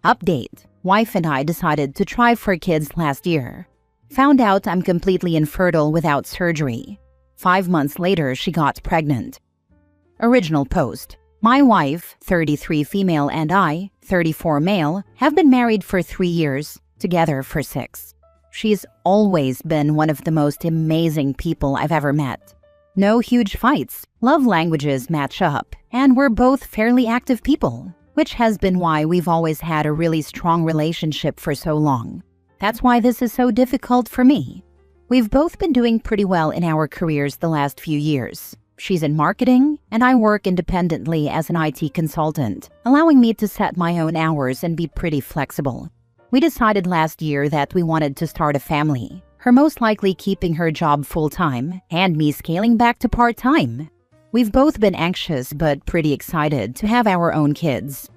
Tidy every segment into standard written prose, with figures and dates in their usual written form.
Update: wife and I decided to try for kids last year. Found out I'm completely infertile without surgery. 5 months later, she got pregnant. Original post: my wife, 33 female, and I, 34 male, have been married for 3 years, together for 6. She's always been one of the most amazing people I've ever met. No huge fights, love languages match up, and we're both fairly active people, which has been why we've always had a really strong relationship for so long. That's why this is so difficult for me. We've both been doing pretty well in our careers the last few years. She's in marketing, and I work independently as an IT consultant, allowing me to set my own hours and be pretty flexible. We decided last year that we wanted to start a family, her most likely keeping her job full-time and me scaling back to part-time. We've both been anxious but pretty excited to have our own kids.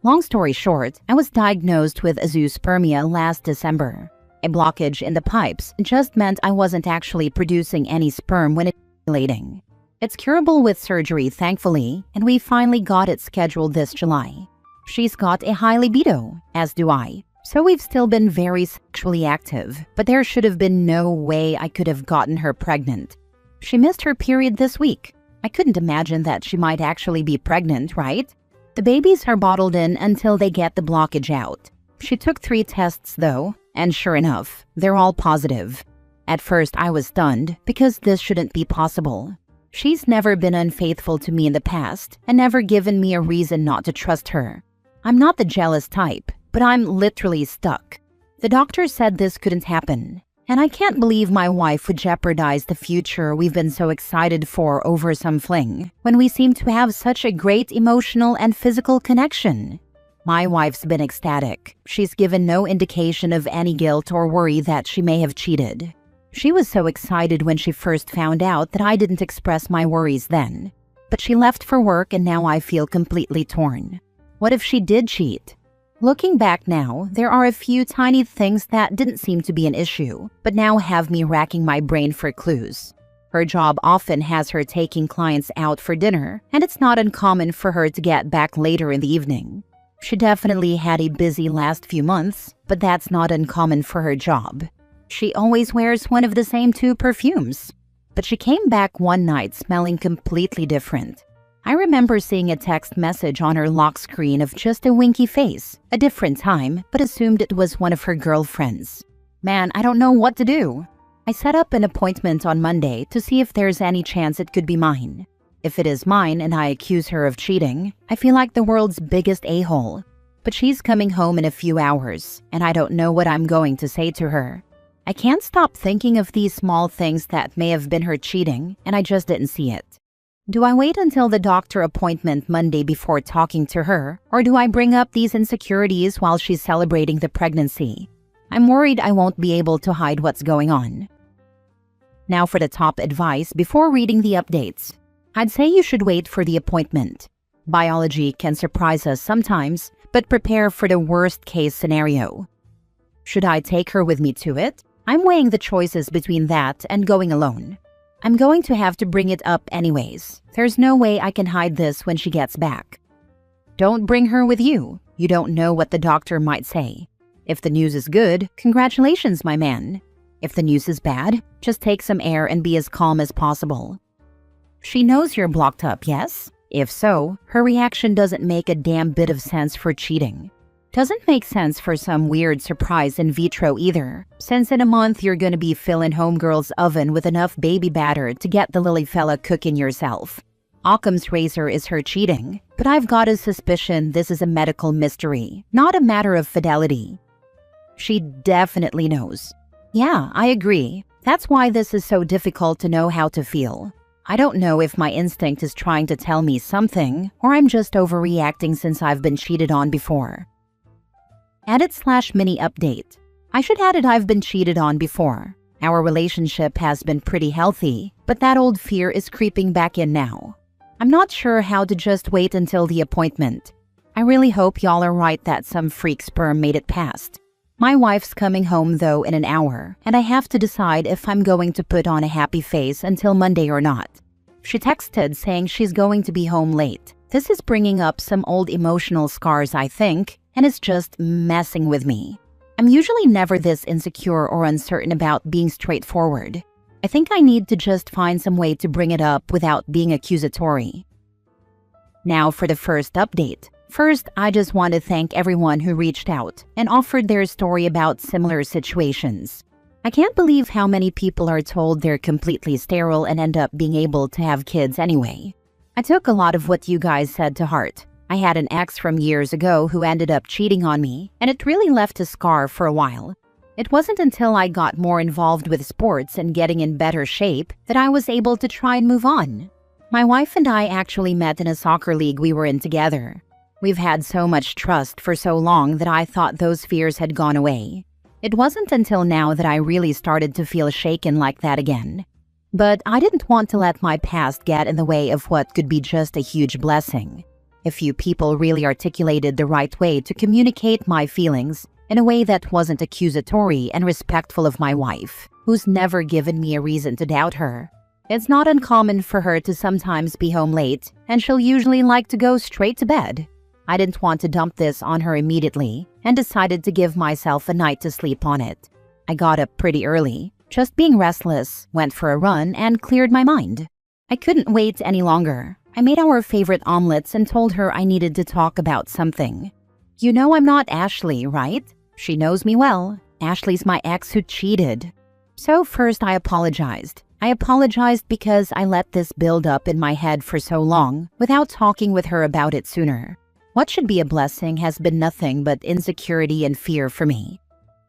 Long story short, I was diagnosed with azoospermia last December. A blockage in the pipes just meant I wasn't actually producing any sperm when ejaculating. It's curable with surgery, thankfully, and we finally got it scheduled this July. She's got a high libido, as do I. So we've still been very sexually active, but there should have been no way I could have gotten her pregnant. She missed her period this week. I couldn't imagine that she might actually be pregnant, right? The babies are bottled in until they get the blockage out. She took 3 tests though, and sure enough, they're all positive. At first I was stunned because this shouldn't be possible. She's never been unfaithful to me in the past and never given me a reason not to trust her. I'm not the jealous type, but I'm literally stuck. The doctor said this couldn't happen, and I can't believe my wife would jeopardize the future we've been so excited for over some fling, when we seem to have such a great emotional and physical connection. My wife's been ecstatic. She's given no indication of any guilt or worry that she may have cheated. She was so excited when she first found out that I didn't express my worries then. But she left for work and now I feel completely torn. What if she did cheat? Looking back now, there are a few tiny things that didn't seem to be an issue, but now have me racking my brain for clues. Her job often has her taking clients out for dinner, and it's not uncommon for her to get back later in the evening. She definitely had a busy last few months, but that's not uncommon for her job. She always wears one of the same 2 perfumes. But she came back one night smelling completely different. I remember seeing a text message on her lock screen of just a winky face, a different time, but assumed it was one of her girlfriends. Man, I don't know what to do. I set up an appointment on Monday to see if there's any chance it could be mine. If it is mine and I accuse her of cheating, I feel like the world's biggest a-hole. But she's coming home in a few hours, and I don't know what I'm going to say to her. I can't stop thinking of these small things that may have been her cheating, and I just didn't see it. Do I wait until the doctor appointment Monday before talking to her, or do I bring up these insecurities while she's celebrating the pregnancy? I'm worried I won't be able to hide what's going on. Now for the top advice before reading the updates. I'd say you should wait for the appointment. Biology can surprise us sometimes, but prepare for the worst-case scenario. Should I take her with me to it? I'm weighing the choices between that and going alone. I'm going to have to bring it up anyways. There's no way I can hide this when she gets back. Don't bring her with you. You don't know what the doctor might say. If the news is good, congratulations, my man. If the news is bad, just take some air and be as calm as possible. She knows you're blocked up, yes? If so, her reaction doesn't make a damn bit of sense for cheating. Doesn't make sense for some weird surprise in vitro either, since in a month you're gonna be filling homegirl's oven with enough baby batter to get the lily fella cooking yourself. Occam's razor is her cheating, but I've got a suspicion this is a medical mystery, not a matter of fidelity. She definitely knows. Yeah, I agree. That's why this is so difficult to know how to feel. I don't know if my instinct is trying to tell me something, or I'm just overreacting since I've been cheated on before. Edit/mini update. I should add it I've been cheated on before. Our relationship has been pretty healthy, but that old fear is creeping back in now. I'm not sure how to just wait until the appointment. I really hope y'all are right that some freak sperm made it past. My wife's coming home though in an hour, and I have to decide if I'm going to put on a happy face until Monday or not. She texted saying she's going to be home late. This is bringing up some old emotional scars, I think, and it's just messing with me. I'm usually never this insecure or uncertain about being straightforward. I think I need to just find some way to bring it up without being accusatory. Now for the first update. First, I just want to thank everyone who reached out and offered their story about similar situations. I can't believe how many people are told they're completely sterile and end up being able to have kids anyway. I took a lot of what you guys said to heart. I had an ex from years ago who ended up cheating on me, and it really left a scar for a while. It wasn't until I got more involved with sports and getting in better shape that I was able to try and move on. My wife and I actually met in a soccer league we were in together. We've had so much trust for so long that I thought those fears had gone away. It wasn't until now that I really started to feel shaken like that again. But I didn't want to let my past get in the way of what could be just a huge blessing. A few people really articulated the right way to communicate my feelings in a way that wasn't accusatory and respectful of my wife, who's never given me a reason to doubt her. It's not uncommon for her to sometimes be home late, and she'll usually like to go straight to bed. I didn't want to dump this on her immediately and decided to give myself a night to sleep on it. I got up pretty early. Just being restless, went for a run, and cleared my mind. I couldn't wait any longer. I made our favorite omelets and told her I needed to talk about something. You know I'm not Ashley, right? She knows me well. Ashley's my ex who cheated. So first I apologized. I apologized because I let this build up in my head for so long without talking with her about it sooner. What should be a blessing has been nothing but insecurity and fear for me.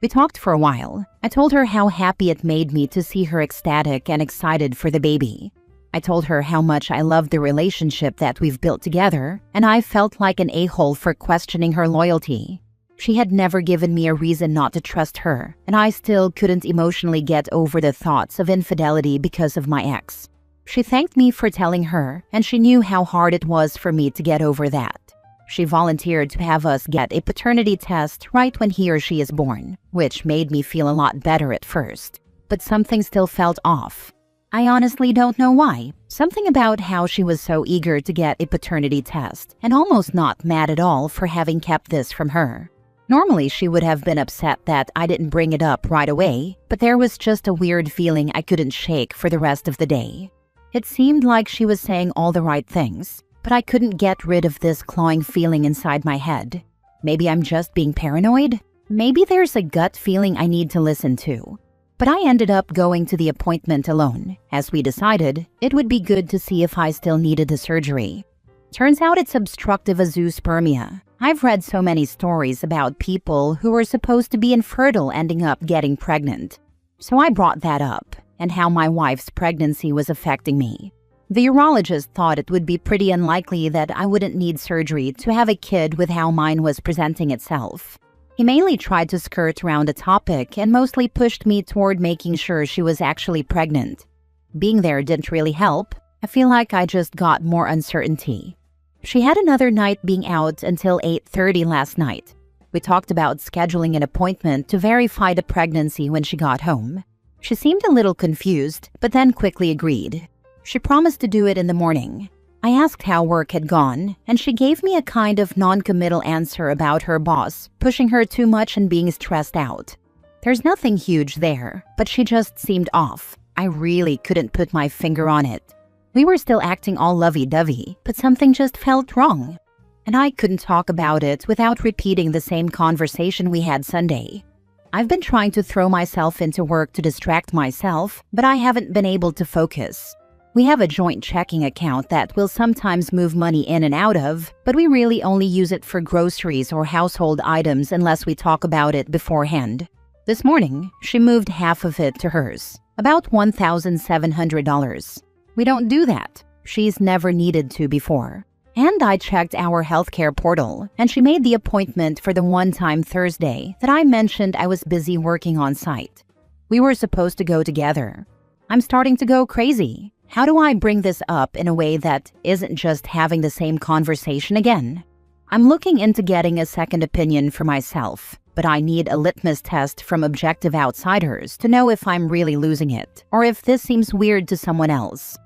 We talked for a while. I told her how happy it made me to see her ecstatic and excited for the baby. I told her how much I loved the relationship that we've built together, and I felt like an a-hole for questioning her loyalty. She had never given me a reason not to trust her, and I still couldn't emotionally get over the thoughts of infidelity because of my ex. She thanked me for telling her, and she knew how hard it was for me to get over that. She volunteered to have us get a paternity test right when he or she is born, which made me feel a lot better at first. But something still felt off. I honestly don't know why. Something about how she was so eager to get a paternity test and almost not mad at all for having kept this from her. Normally, she would have been upset that I didn't bring it up right away, but there was just a weird feeling I couldn't shake for the rest of the day. It seemed like she was saying all the right things, but I couldn't get rid of this clawing feeling inside my head. Maybe I'm just being paranoid? Maybe there's a gut feeling I need to listen to. But I ended up going to the appointment alone, as we decided it would be good to see if I still needed the surgery. Turns out it's obstructive azoospermia. I've read so many stories about people who were supposed to be infertile ending up getting pregnant. So I brought that up, and how my wife's pregnancy was affecting me. The urologist thought it would be pretty unlikely that I wouldn't need surgery to have a kid with how mine was presenting itself. He mainly tried to skirt around the topic and mostly pushed me toward making sure she was actually pregnant. Being there didn't really help. I feel like I just got more uncertainty. She had another night being out until 8:30 last night. We talked about scheduling an appointment to verify the pregnancy when she got home. She seemed a little confused, but then quickly agreed. She promised to do it in the morning. I asked how work had gone, and she gave me a kind of non-committal answer about her boss pushing her too much and being stressed out. There's nothing huge there, but she just seemed off. I really couldn't put my finger on it. We were still acting all lovey-dovey, but something just felt wrong. And I couldn't talk about it without repeating the same conversation we had Sunday. I've been trying to throw myself into work to distract myself, but I haven't been able to focus. We have a joint checking account that we'll sometimes move money in and out of, but we really only use it for groceries or household items unless we talk about it beforehand. This morning, she moved half of it to hers, about $1,700. We don't do that. She's never needed to before. And I checked our healthcare portal, and she made the appointment for the one-time Thursday that I mentioned I was busy working on site. We were supposed to go together. I'm starting to go crazy. How do I bring this up in a way that isn't just having the same conversation again? I'm looking into getting a second opinion for myself, but I need a litmus test from objective outsiders to know if I'm really losing it, or if this seems weird to someone else.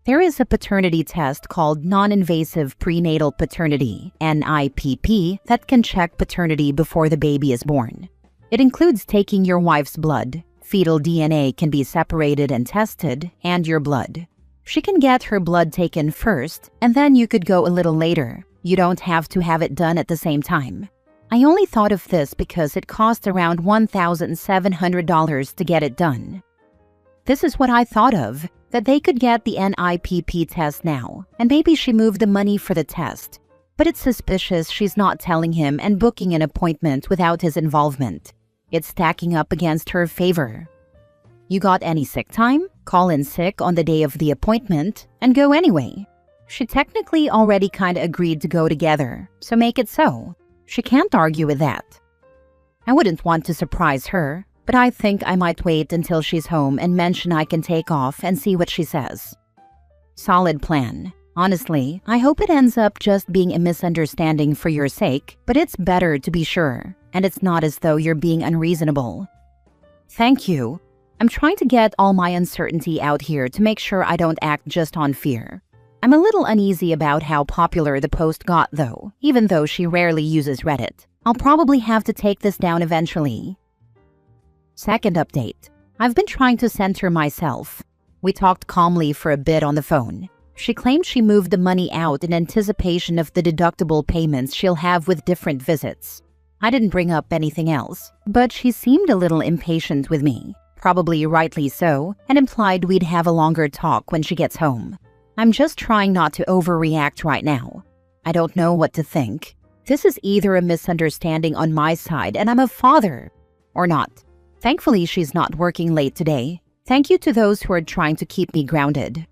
There is a paternity test called non-invasive prenatal paternity, NIPP, that can check paternity before the baby is born. It includes taking your wife's blood. Fetal DNA can be separated and tested, and your blood. She can get her blood taken first, and then you could go a little later. You don't have to have it done at the same time. I only thought of this because it cost around $1,700 to get it done. This is what I thought of, that they could get the NIPP test now, and maybe she moved the money for the test. But it's suspicious she's not telling him and booking an appointment without his involvement. It's stacking up against her favor. You got any sick time? Call in sick on the day of the appointment and go anyway. She technically already kinda agreed to go together, so make it so. She can't argue with that. I wouldn't want to surprise her, but I think I might wait until she's home and mention I can take off and see what she says. Solid plan. Honestly, I hope it ends up just being a misunderstanding for your sake, but it's better to be sure, and it's not as though you're being unreasonable. Thank you. I'm trying to get all my uncertainty out here to make sure I don't act just on fear. I'm a little uneasy about how popular the post got though, even though she rarely uses Reddit. I'll probably have to take this down eventually. Second update. I've been trying to center myself. We talked calmly for a bit on the phone. She claimed she moved the money out in anticipation of the deductible payments she'll have with different visits. I didn't bring up anything else, but she seemed a little impatient with me, probably rightly so, and implied we'd have a longer talk when she gets home. I'm just trying not to overreact right now. I don't know what to think. This is either a misunderstanding on my side and I'm a father, or not. Thankfully, she's not working late today. Thank you to those who are trying to keep me grounded.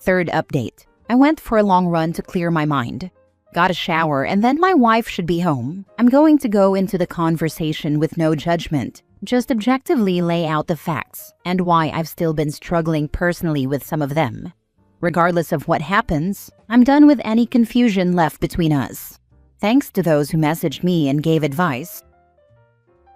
Third update. I went for a long run to clear my mind. Got a shower and then my wife should be home. I'm going to go into the conversation with no judgment, just objectively lay out the facts and why I've still been struggling personally with some of them. Regardless of what happens, I'm done with any confusion left between us. Thanks to those who messaged me and gave advice.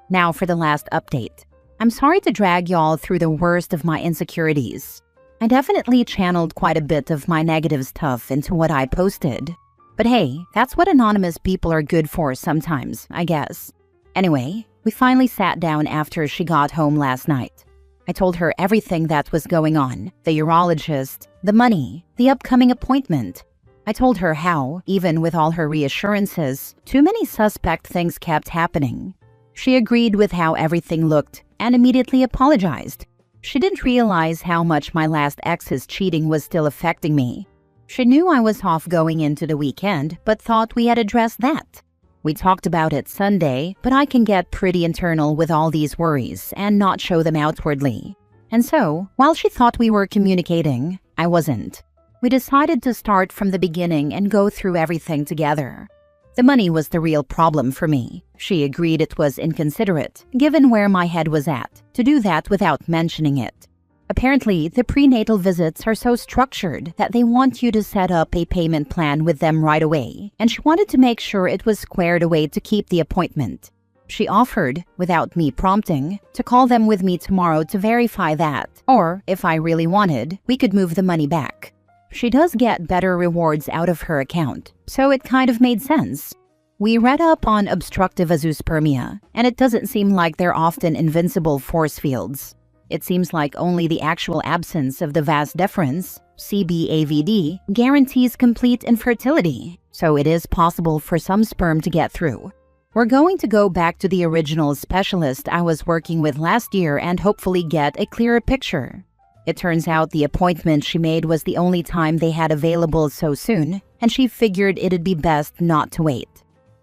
Now for the last update. I'm sorry to drag y'all through the worst of my insecurities. I definitely channeled quite a bit of my negative stuff into what I posted. But hey, that's what anonymous people are good for sometimes, I guess. Anyway, we finally sat down after she got home last night. I told her everything that was going on, the urologist, the money, the upcoming appointment. I told her how, even with all her reassurances, too many suspect things kept happening. She agreed with how everything looked and immediately apologized. She didn't realize how much my last ex's cheating was still affecting me. She knew I was off going into the weekend, but thought we had addressed that. We talked about it Sunday, but I can get pretty internal with all these worries and not show them outwardly. And so, while she thought we were communicating, I wasn't. We decided to start from the beginning and go through everything together. The money was the real problem for me. She agreed it was inconsiderate, given where my head was at, to do that without mentioning it. Apparently, the prenatal visits are so structured that they want you to set up a payment plan with them right away, and she wanted to make sure it was squared away to keep the appointment. She offered, without me prompting, to call them with me tomorrow to verify that, or, if I really wanted, we could move the money back. She does get better rewards out of her account, so it kind of made sense. We read up on obstructive azoospermia, and it doesn't seem like they're often invincible force fields. It seems like only the actual absence of the vas deferens, CBAVD, guarantees complete infertility, so it is possible for some sperm to get through. We're going to go back to the original specialist I was working with last year and hopefully get a clearer picture. It turns out the appointment she made was the only time they had available so soon, and she figured it'd be best not to wait.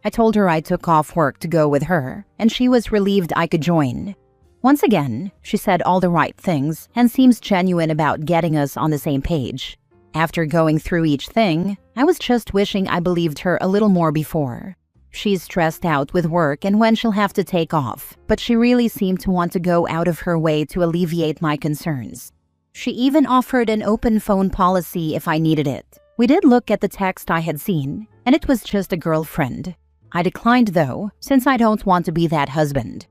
I told her I took off work to go with her, and she was relieved I could join. Once again, she said all the right things and seems genuine about getting us on the same page. After going through each thing, I was just wishing I believed her a little more before. She's stressed out with work and when she'll have to take off, but she really seemed to want to go out of her way to alleviate my concerns. She even offered an open phone policy if I needed it. We did look at the text I had seen, and it was just a girlfriend. I declined though, since I don't want to be that husband.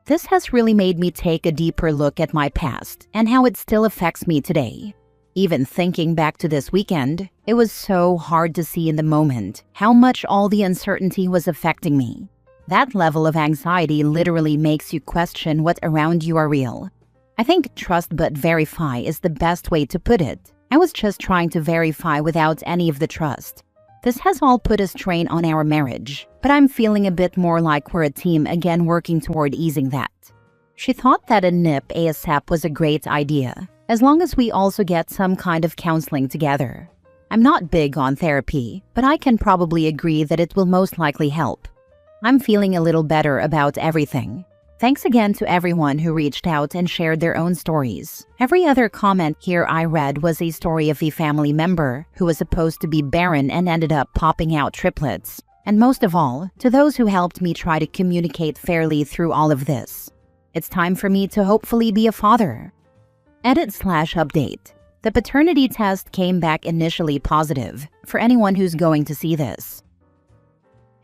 This has really made me take a deeper look at my past and how it still affects me today. Even thinking back to this weekend, it was so hard to see in the moment how much all the uncertainty was affecting me. That level of anxiety literally makes you question what around you are real. I think trust but verify is the best way to put it. I was just trying to verify without any of the trust. This has all put a strain on our marriage, but I'm feeling a bit more like we're a team again working toward easing that. She thought that a nip ASAP was a great idea, as long as we also get some kind of counseling together. I'm not big on therapy, but I can probably agree that it will most likely help. I'm feeling a little better about everything. Thanks again to everyone who reached out and shared their own stories. Every other comment here I read was a story of a family member who was supposed to be barren and ended up popping out triplets. And most of all, to those who helped me try to communicate fairly through all of this. It's time for me to hopefully be a father. Edit/update. The paternity test came back initially positive for anyone who's going to see this.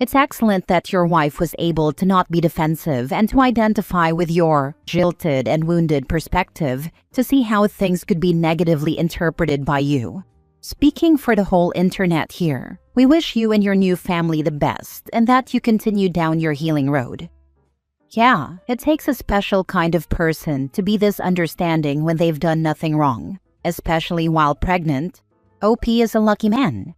It's excellent that your wife was able to not be defensive and to identify with your jilted and wounded perspective to see how things could be negatively interpreted by you. Speaking for the whole internet here, we wish you and your new family the best and that you continue down your healing road. Yeah, it takes a special kind of person to be this understanding when they've done nothing wrong, especially while pregnant. OP is a lucky man.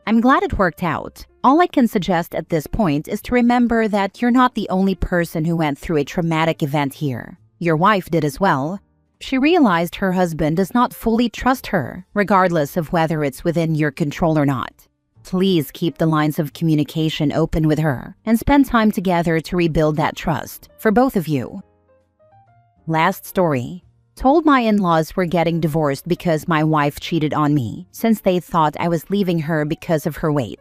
I'm glad it worked out. All I can suggest at this point is to remember that you're not the only person who went through a traumatic event here. Your wife did as well. She realized her husband does not fully trust her, regardless of whether it's within your control or not. Please keep the lines of communication open with her and spend time together to rebuild that trust for both of you. Last story. Told my in-laws we're getting divorced because my wife cheated on me since they thought I was leaving her because of her weight.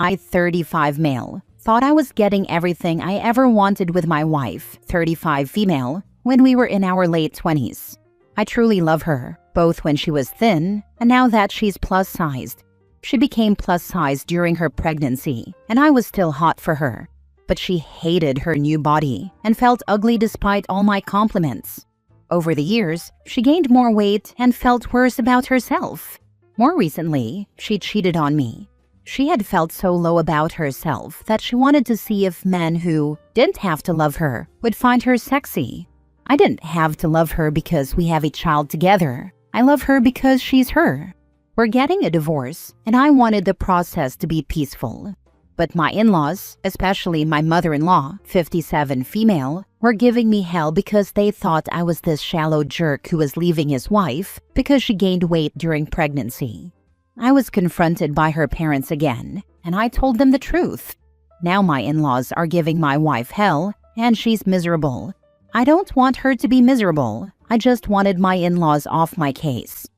I, 35 male, thought I was getting everything I ever wanted with my wife, 35 female, when we were in our late 20s. I truly love her, both when she was thin and now that she's plus-sized. She became plus-sized during her pregnancy, and I was still hot for her. But she hated her new body and felt ugly despite all my compliments. Over the years, she gained more weight and felt worse about herself. More recently, she cheated on me. She had felt so low about herself that she wanted to see if men who didn't have to love her would find her sexy. I didn't have to love her because we have a child together. I love her because she's her. We're getting a divorce, and I wanted the process to be peaceful. But my in-laws, especially my mother-in-law, 57 female, were giving me hell because they thought I was this shallow jerk who was leaving his wife because she gained weight during pregnancy. I was confronted by her parents again, and I told them the truth. Now my in-laws are giving my wife hell, and she's miserable. I don't want her to be miserable. I just wanted my in-laws off my case.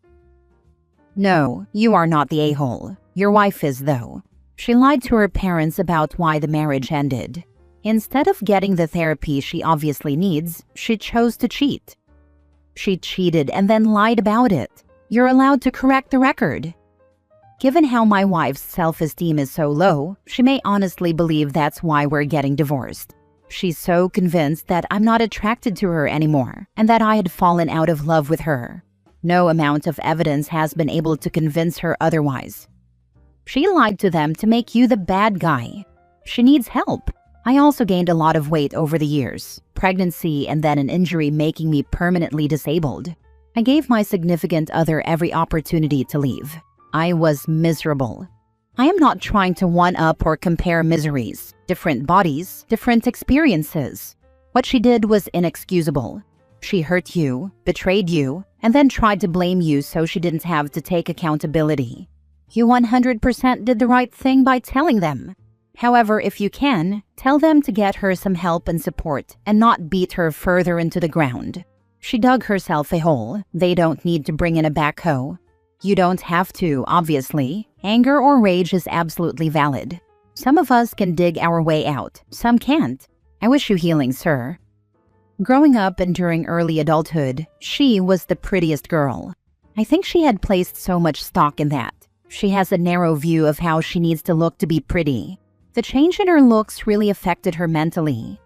No, you are not the a-hole. Your wife is, though. She lied to her parents about why the marriage ended. Instead of getting the therapy she obviously needs, she chose to cheat. She cheated and then lied about it. You're allowed to correct the record. Given how my wife's self-esteem is so low, she may honestly believe that's why we're getting divorced. She's so convinced that I'm not attracted to her anymore and that I had fallen out of love with her. No amount of evidence has been able to convince her otherwise. She lied to them to make you the bad guy. She needs help. I also gained a lot of weight over the years, pregnancy and then an injury making me permanently disabled. I gave my significant other every opportunity to leave. I was miserable. I am not trying to one-up or compare miseries, different bodies, different experiences. What she did was inexcusable. She hurt you, betrayed you, and then tried to blame you so she didn't have to take accountability. You 100% did the right thing by telling them. However, if you can, tell them to get her some help and support and not beat her further into the ground. She dug herself a hole. They don't need to bring in a backhoe. You don't have to, obviously. Anger or rage is absolutely valid. Some of us can dig our way out, some can't. I wish you healing, sir. Growing up and during early adulthood, she was the prettiest girl. I think she had placed so much stock in that. She has a narrow view of how she needs to look to be pretty. The change in her looks really affected her mentally.